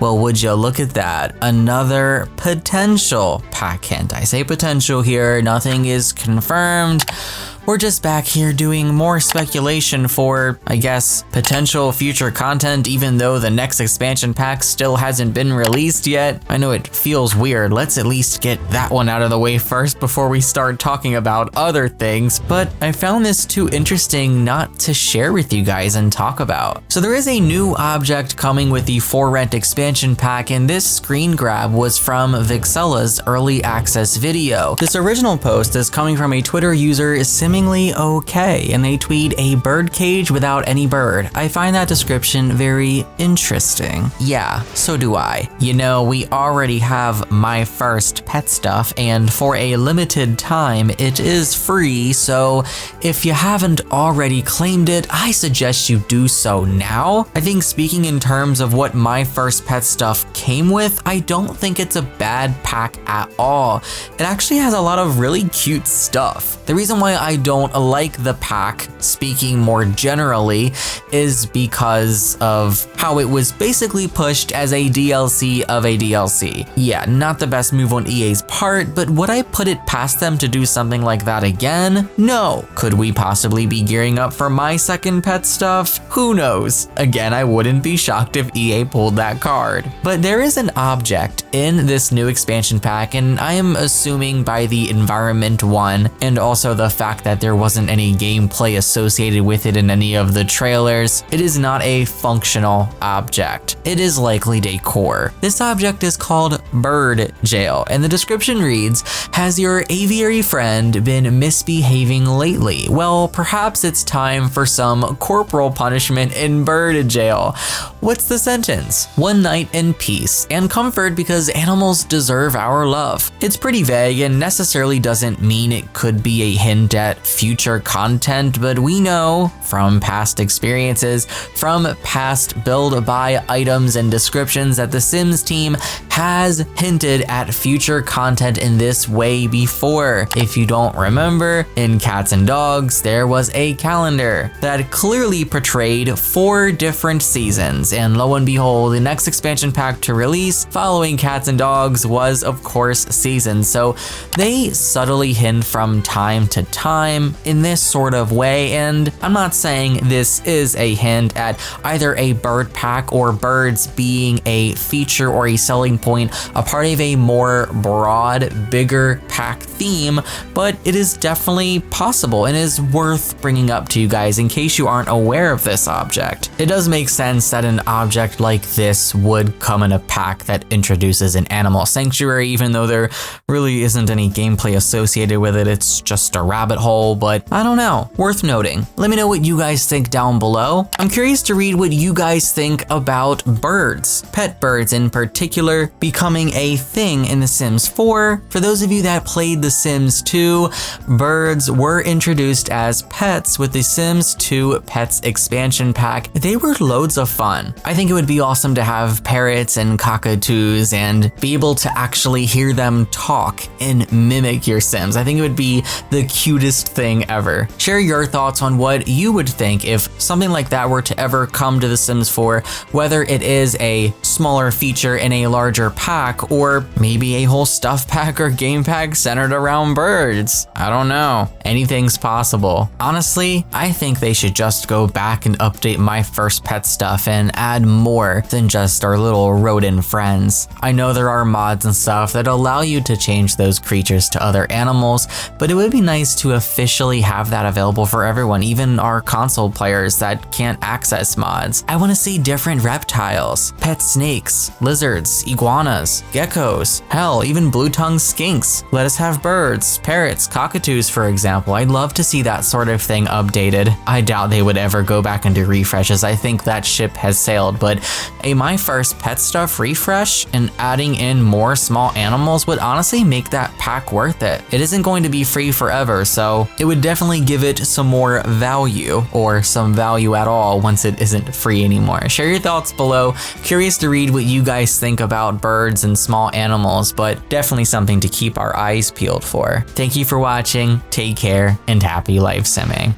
Well, would you look at that? Another potential pack hint. I say potential here, nothing is confirmed. We're just back here doing more speculation for, I guess, potential future content, even though the next expansion pack still hasn't been released yet. I know it feels weird. Let's at least get that one out of the way first before we start talking about other things, but I found this too interesting not to share with you guys and talk about. So there is a new object coming with the For Rent expansion pack, and this screen grab was from Pixelade's early access video. This original post is coming from a Twitter user Seemingly Okay, and they tweet a bird cage without any bird. I find that description very interesting. Yeah, so do I. You know, we already have My First Pet stuff, and for a limited time, it is free, so if you haven't already claimed it, I suggest you do so now. I think speaking in terms of what My First Pet stuff came with, I don't think it's a bad pack at all. It actually has a lot of really cute stuff. The reason why I don't like the pack, speaking more generally, is because of how it was basically pushed as a DLC of a DLC. Yeah, not the best move on EA's part, but would I put it past them to do something like that again? No. Could we possibly be gearing up for My Second Pet stuff? Who knows? Again, I wouldn't be shocked if EA pulled that card. But there is an object in this new expansion pack, and I am assuming by the environment one, and also the fact that there wasn't any gameplay associated with it in any of the trailers, it is not a functional object. It is likely decor. This object is called Bird Jail, and the description reads, "Has your aviary friend been misbehaving lately? Well, perhaps it's time for some corporal punishment in Bird Jail." What's the sentence? One night in peace and comfort because animals deserve our love. It's pretty vague and necessarily doesn't mean it could be a hint at future content, but we know from past experiences, from past build buy items and descriptions that the Sims team has hinted at future content in this way before. If you don't remember, in Cats and Dogs, there was a calendar that clearly portrayed 4 different seasons, and lo and behold, the next expansion pack to release following Cats and Dogs was, of course, seasons. So they subtly hint from time to time in this sort of way, and I'm not saying this is a hint at either a bird pack or birds being a feature or a selling point, a part of a more broad, bigger pack theme, but it is definitely possible and is worth bringing up to you guys in case you aren't aware of this object. It does make sense that an object like this would come in a pack that introduces an animal sanctuary, even though there really isn't any gameplay associated with it. It's just a rabbit hole, but I don't know. Worth noting. Let me know what you guys think down below. I'm curious to read what you guys think about birds, pet birds in particular, becoming a thing in The Sims 4. For those of you that played The Sims 2, birds were introduced as pets with The Sims 2 Pets expansion pack. They were loads of fun. I think it would be awesome to have parrots and cockatoos and be able to actually hear them talk and mimic your Sims. I think it would be the cutest thing ever. Share your thoughts on what you would think if something like that were to ever come to The Sims 4, whether it is a smaller feature in a larger pack, or maybe a whole stuff pack or game pack centered around birds. I don't know. Anything's possible. Honestly, I think they should just go back and update My First Pet stuff and add more than just our little rodent friends. I know there are mods and stuff that allow you to change those creatures to other animals, but it would be nice to officially have that available for everyone, even our console players that can't access mods. I want to see different reptiles, pet snakes, lizards, iguanas, geckos, hell, even blue-tongued skinks. Let us have birds, parrots, cockatoos, for example. I'd love to see that sort of thing updated. I doubt they would ever go back into refreshes. I think that ship has sailed, but a My First Pet stuff refresh and adding in more small animals would honestly make that pack worth it. It isn't going to be free forever, so it would definitely give it some more value, or some value at all once it isn't free anymore. Share your thoughts below. Curious to read what you guys think about birds and small animals, but definitely something to keep our eyes peeled for. Thank you for watching, take care, and happy life simming.